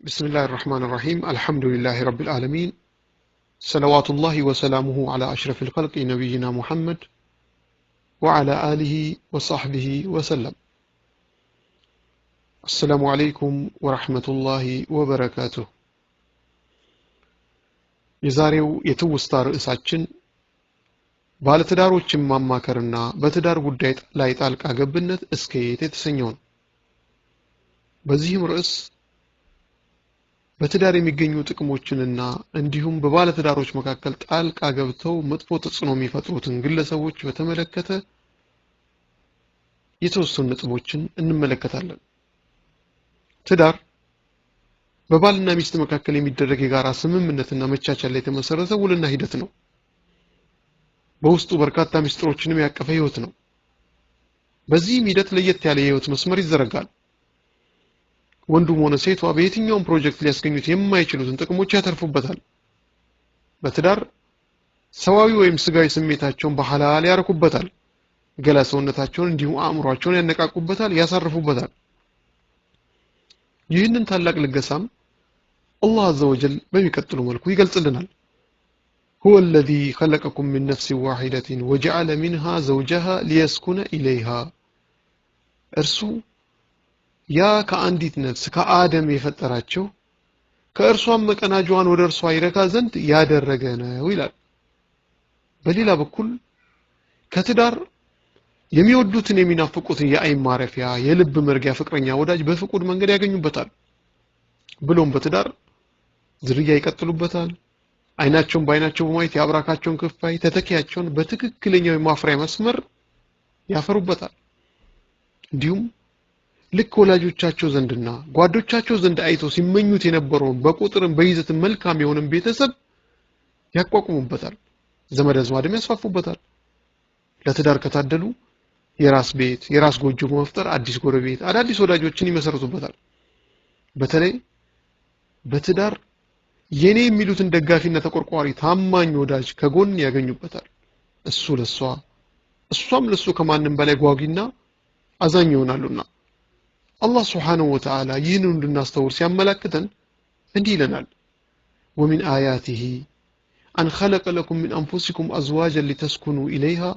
بسم الله الرحمن الرحيم الحمد لله رب العالمين صلوات الله وسلامه على أشرف الخلق نبينا محمد وعلى آله وصحبه وسلم السلام عليكم ورحمة الله وبركاته የዛሬው የትውስታ ርዕሳችን ባለትዳሮችን ማማከርና በትዳር ጉዳይ ላይ ጣልቃ ገብነት እስከየት የተሰኘው ነው። በዚህም ርዕስ በትዳር የሚገኙ ጥቅሞችንና እንዲሁም በባለትዳሮች መካከል ጣልቃ ገብተው መጥፎ ተጽዕኖ የሚፈጥሩትን ግለሰቦች በተመለከተ የተወሰኑ ነጥቦችን እንመለከታለን። ትዳር በባልና ሚስት መካከል የሚደረግ የጋራ ስምምነትና መቻቻል ላይ የተመሰረተ ውልና ሂደት ነው። በውስጡ በርካታ ሚስጥሮችንም ያቀፈ ህይወት ነው። በዚህም ሂደት ለየት ያለ የህይወት መስመር ይዘረጋል። ወንዱም ሆነ ሴቷ በየትኛውም ፕሮጀክት ሊያስገኙት የማይችሉትን ጥቅሞች ያተርፉበታል። በትዳር ሰዋዊ ወይም ስጋዊ ስሜታቸውን በሐላል ያረኩበታል። ገላ ሰውነታቸውን እንዲሁም አእምሯቸውን ያነቃቁበታል፣ ያሳርፉበታል። ይህንን ታላቅ ልገሳም አላህ አዘ ወጀል በሚቀጥሉ መልኩ ይገልጽልናል። هو الذي خلقكم من نفس واحدة وجعل منها زوجها ليسكن إليها እርሱ ያ ከአንዲት ነፍስ ከአደም የፈጠራቸው ከእርሷም መቀናጇን ወደ እርሷ ይረካ ዘንድ ያደረገ ነው ይላል። በሌላ በኩል ከትዳር የሚወዱትን የሚናፍቁትን የአይን ማረፊያ የልብ መርጊያ ፍቅረኛ ወዳጅ በፍቁድ መንገድ ያገኙበታል። ብሎም በትዳር ዝርያ ይቀጥሉበታል። አይናቸውን በአይናቸው በማየት ያብራካቸውን ክፋይ ተተኪያቸውን በትክክለኛው የማፍሪያ መስመር ያፈሩበታል። እንዲሁም ልክ ወላጆቻቸው ዘንድና ጓዶቻቸው ዘንድ አይተው ሲመኙት የነበረውን በቁጥርም በይዘትም መልካም የሆነን ቤተሰብ ያቋቁሙበታል። ዘመድ አዝማድም ያስፋፉበታል። ለትዳር ከታደሉ የራስ ቤት የራስ ጎጆ በመፍጠር አዲስ ጎረቤት አዳዲስ ወዳጆችን ይመሰርቱበታል። በተለይ በትዳር የኔ የሚሉትን ደጋፊና ተቆርቋሪ ታማኝ ወዳጅ ከጎን ያገኙበታል። እሱ ለሷ እሷም ለሱ ከማንም በላይ ጓጊና አዛኝ ይሆናሉና አላህ Subhanahu Wa Ta'ala ይህንን እንድናስተውል ሲያመላክተን እንዲህ ይለናል። ومن آياته أن خلق لكم من أنفسكم أزواجا لتسكنوا إليها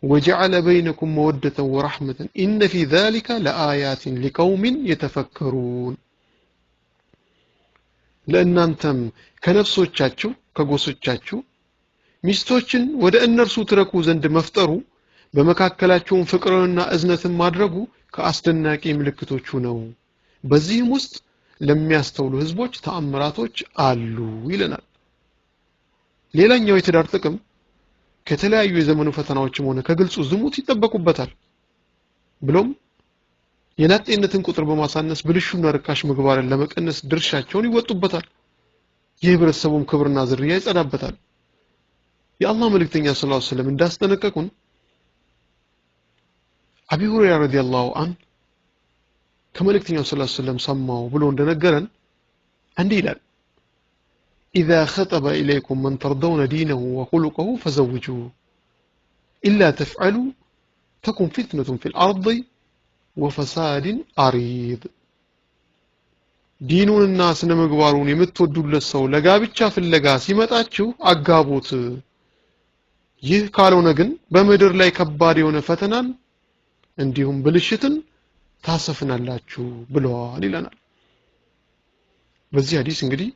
وجعل بينكم مودة ورحمة إن في ذلك لآيات لقوم يتفكرون ለእናንተም ከነፍሶቻችሁ ከጎሶቻችሁ ሚስቶችን ወደ እነርሱ ትረኩ ዘንድ መፍጠሩ በመካከላቸውም ፍቅርንና እዝነትን ማድረጉ ከአስደናቂ ምልክቶቹ ነው። በዚህም ውስጥ ለሚያስተውሉ ህዝቦች ተአምራቶች አሉ ይለናል። ሌላኛው የትዳር ጥቅም ከተለያዩ የዘመኑ ፈተናዎችም ሆነ ከግልጹ ዝሙት ይጠበቁበታል። ብሎም የናጤነትን ቁጥር በማሳነስ ብልሹና ርካሽ ምግባርን ለመቀነስ ድርሻቸውን ይወጡበታል። የህብረተሰቡም ክብርና ዝርያ ይጸዳበታል። የአላህ መልእክተኛ ሰለላሁ ዐለይሂ ወሰለም እንዳስጠነቀቁን አቢ ሁረይራ ረዲየላሁ ዐንሁ ከመልእክተኛው ሰለላሁ ዐለይሂ ወሰለም ሰማው ብሎ እንደነገረን እንዲህ ይላል። إذا خطب إليكم من ترضون دينه وخلقه فزوجوه إلا تفعلوا تكن فتنة في الأرض وفساد عريض ዲኑንና ስነ ምግባሩን የምትወዱለት ሰው ለጋብቻ ፍለጋ ሲመጣችሁ አጋቡት። ይህ ካልሆነ ግን በምድር ላይ ከባድ የሆነ ፈተናን እንዲሁም ብልሽትን ታሰፍናላችሁ ብለዋል ይለናል። በዚህ ሐዲስ እንግዲህ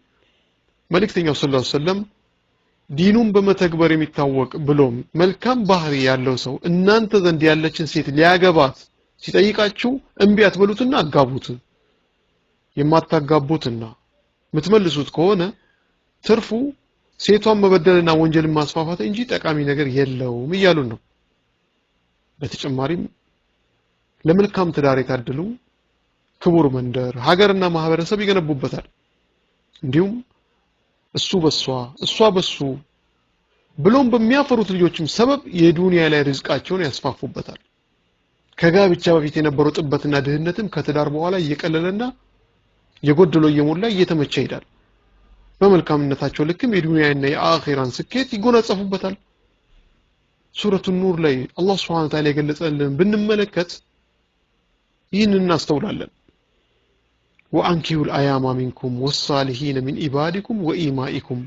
መልእክተኛው ሰለላሁ ዐለይሂ ወሰለም ዲኑን በመተግበር የሚታወቅ ብሎም መልካም ባህሪ ያለው ሰው እናንተ ዘንድ ያለችን ሴት ሊያገባት ሲጠይቃችሁ እምቢ አትበሉትና አጋቡት። የማታጋቡትና የምትመልሱት ከሆነ ትርፉ ሴቷን መበደልና ወንጀልን ማስፋፋት እንጂ ጠቃሚ ነገር የለውም እያሉን ነው። በተጨማሪም ለመልካም ትዳር የታደሉ ክቡር መንደር ሀገርና ማህበረሰብ ይገነቡበታል። እንዲሁም እሱ በሷ እሷ በሱ ብሎም በሚያፈሩት ልጆችም ሰበብ የዱንያ ላይ ርዝቃቸውን ያስፋፉበታል። ከጋብቻ በፊት የነበረው ጥበትና ድህነትም ከትዳር በኋላ እየቀለለና የጎደለው እየሞላ እየተመቸ ይሄዳል። በመልካምነታቸው ልክም የዱንያና የአኺራን ስኬት ይጎናጸፉበታል። ሱረቱ ኑር ላይ አላህ Subhanahu Wa Ta'ala የገለጸልን ብንመለከት ይህንን እናስተውላለን። وأنكحوا الأيام منكم والصالحين من عبادكم وإمائكم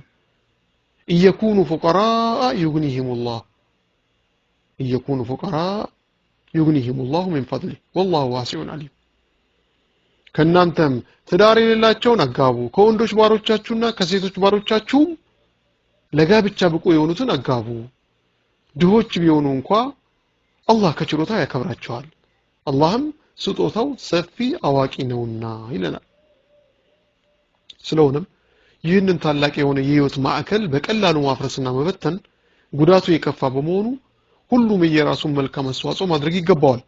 إن يكونوا فقراء يغنيهم الله إن يكونوا فقراء يغنيهم الله من فضله والله واسع عليم ከናንተም ትዳር የሌላቸውን አጋቡ ከወንዶች ባሮቻችሁና ከሴቶች ባሮቻችሁም ለጋብቻ ብቁ የሆኑትን አጋቡ ድሆች ቢሆኑ እንኳን አላህ ከችሮታ ያከብራቸዋል አላህም ስጦታው ሰፊ አዋቂ ነውና ይለናል ስለሆነም ይህንን ታላቅ የሆነ የህይወት ማዕከል በቀላሉ ማፍረስና መበተን ጉዳቱ የከፋ በመሆኑ ሁሉም የራሱን መልካም አስተዋጽኦ ማድረግ ይገባዋል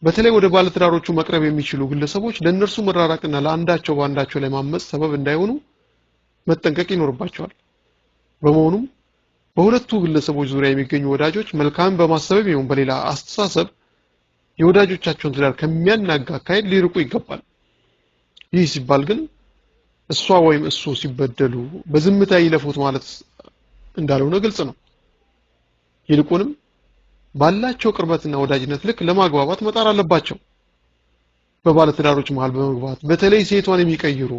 በተለይ ወደ ባለትዳሮቹ መቅረብ የሚችሉ ግለሰቦች ለነርሱ መራራቅና ለአንዳቸው ባንዳቸው ላይ ማመጽ ሰበብ እንዳይሆኑ መጠንቀቅ ይኖርባቸዋል በመሆኑም በሁለቱ ግለሰቦች ዙሪያ የሚገኙ ወዳጆች መልካም በማሰብ ይሁን በሌላ አስተሳሰብ የወዳጆቻቸውን ትዳር ከሚያናጋ አካሄድ ሊርቁ ይገባል ይህ ሲባል ግን እሷ ወይም እሱ ሲበደሉ በዝምታ ይለፉት ማለት እንዳልሆነ ግልጽ ነው ይልቁንም ባላቸው ቅርበትና ወዳጅነት ልክ ለማግባባት መጣር አለባቸው በባለትዳሮች መሃል በመግባት በተለይ ሴቷን የሚቀይሩ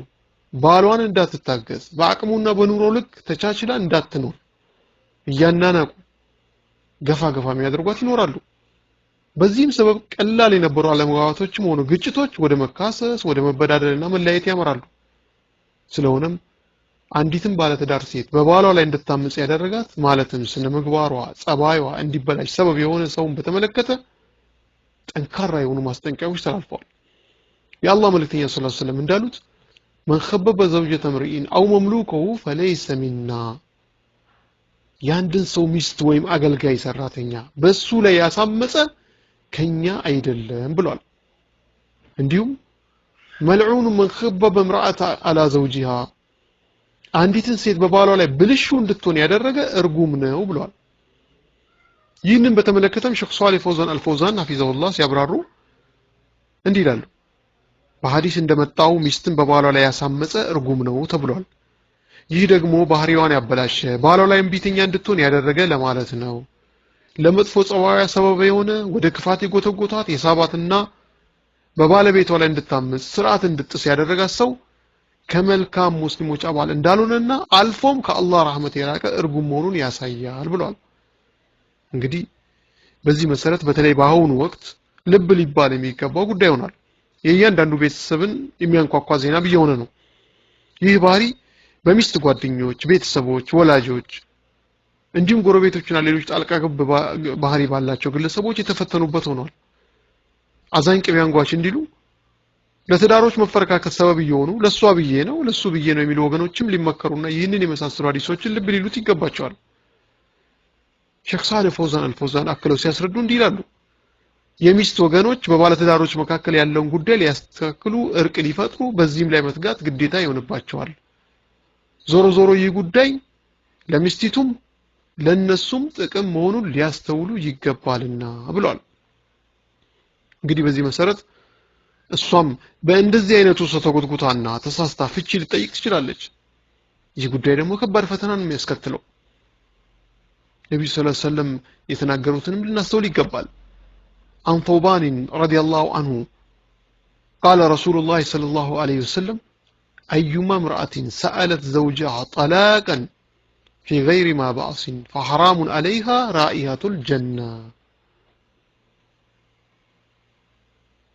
ባሏን እንዳትታገስ በአቅሙና በኑሮ ልክ ተቻችላ እንዳትኖር እያናናቁ ገፋ የሚያደርጓት ይኖራሉ በዚህም ሰበብ ቀላል የነበሩ አለመግባባቶችም ሆኑ ግጭቶች ወደ መካሰስ ወደ መበዳደልና መለያየት ያመራሉ ስለሆነም አንዲትም ባለትዳር ሴት በባሏ ላይ እንድታመጽ ያደረጋት ማለትም ስነ ምግባሯ ጸባይዋ እንዲበላሽ ሰበብ የሆነ ሰውን በተመለከተ ጠንካራ የሆኑ ማስጠንቀቂያዎች ተላልፈዋል የአላህ መልእክተኛ ሰለላሁ ዐለይሂ ወሰለም እንዳሉት من خبب زوجة امرئ او مملوكه فليس منا ያንድን ሰው ሚስት ወይም አገልጋይ ሰራተኛ በሱ ላይ ያሳመጸ ከኛ አይደለም ብሏል እንዲሁም መልዑን من خبب امرأة على زوجها አንዲትን ሴት በባሏ ላይ ብልሹ እንድትሆን ያደረገ እርጉም ነው ብሏል ይህንን በተመለከተም ሼክ ሷሊህ ፈውዛን አልፈውዛን ሐፊዘሁላህ ሲያብራሩ እንዲህ ይላሉ በሐዲስ እንደመጣው ሚስትን በባሏ ላይ ያሳመጸ እርጉም ነው ተብሏል ይህ ደግሞ ባህሪዋን ያበላሸ ባሏ ላይ እምቢተኛ እንድትሆን ያደረገ ለማለት ነው ለመጥፎ ጸባዩ ሰበብ የሆነ ወደ ክፋት የጎተጎታት የሳባትና በባለቤቷ ላይ እንድታመጽ ስርዓት እንድትጥስ ያደረጋት ሰው ከመልካም ሙስሊሞች አባል እንዳልሆነና አልፎም ከአላህ ረህመት የራቀ እርጉም መሆኑን ያሳያል ብሏል እንግዲህ በዚህ መሰረት በተለይ በአሁኑ ወቅት ልብ ሊባል የሚገባው ጉዳይ ሆኗል የእያንዳንዱ ቤተሰብን የሚያንኳኳ ዜና ቢሆነ ነው ይህ ባህሪ በሚስት ጓደኞች ቤተሰቦች ወላጆች እንዲሁም ጎረቤቶችና ሌሎች ጣልቃ ገብ ባህሪ ባላቸው ግለሰቦች የተፈተኑበት ሆኗል አዛኝ ቅቤ አንጓች እንዲሉ ለትዳሮች መፈረካከት ሰበብ ይሆኑ ለሷ ብዬ ነው ለሱ ብዬ ነው የሚሉ ወገኖችም ሊመከሩና ይህንን የመሳሰሉ ሐዲሶችን ልብ ሊሉት ይገባቸዋል ሼክ ሷሊህ ፈውዛን አልፈውዛን አክለው ሲያስረዱ እንዲህ ይላሉ የሚስት ወገኖች በባለትዳሮች መካከል ያለውን ጉዳይ ሊያስተካክሉ እርቅ ሊፈጥሩ በዚህም ላይ መትጋት ግዴታ ይሆንባቸዋል ዞሮ ይህ ጉዳይ ለሚስቲቱም ለነሱም ጥቅም መሆኑን ሊያስተውሉ ይገባልና ብሏል እንግዲህ በዚህ መሰረት እሷም በእንደዚህ አይነቱ ተተጎትጉታና ተሳስታ ፍቺ ልጠይቅ ትችላለች ይህ ጉዳይ ደግሞ ከባድ ፈተናን የሚያስከትለው ነብዩ ሰለላሁ ዐለይሂ ወሰለም የተናገሩትንም ልናስተውል ይገባል عن ثوبان رضي الله عنه قال رسول الله صلى الله عليه وسلم أيما امرأة سألت زوجها طلاقا في غير ما بأس فحرام عليها رائحة الجنة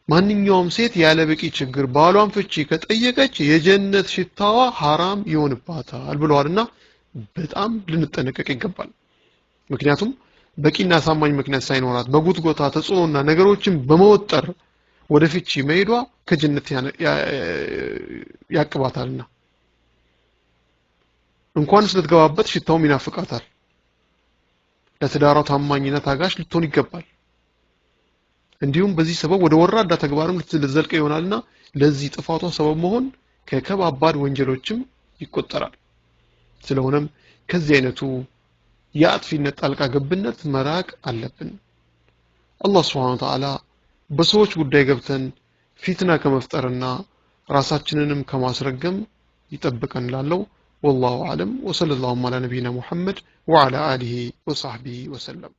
ማንኛውም ሴት ያለ በቂ ችግር ባሏን ፍቺ ከጠየቀች የጀነት ሽታዋ حرام ይሆንባታል ብለዋልና በጣም ልንጠነቀቅ ይገባል ምክንያቱም በቂና ሳማኝ ምክንያት ሳይኖራት በጉትጎታ ተጽዕኖና ነገሮችን በመወጠር ወደ ፍቺ መሄዷ ከጀነት ያቅባታልና እንኳን ስለተገባበት ሽታው ይናፍቃታል ለትዳሯ ታማኝና ታጋሽ ልትሆን ይገባል እንዲሁም በዚህ ሰበብ ወደ ወራዳ ተግባርም ልትዘልቀ ይሆናልና ለዚህ ጥፋቷ ሰበብ መሆን ከከባድ ወንጀሎችም ይቆጠራል ስለሆነም ከዚህ አይነቱ የአጥፊነት ጣልቃ ገብነት መራቅ አለብን አላህ Subhanahu Wa Ta'ala በሰዎች ጉዳይ ገብተን ፊትና ከመፍጠርና ራሳችንንም ከማስረገም ይጠብቀን ላለው والله اعلم وصلى الله على نبينا محمد وعلى اله وصحبه وسلم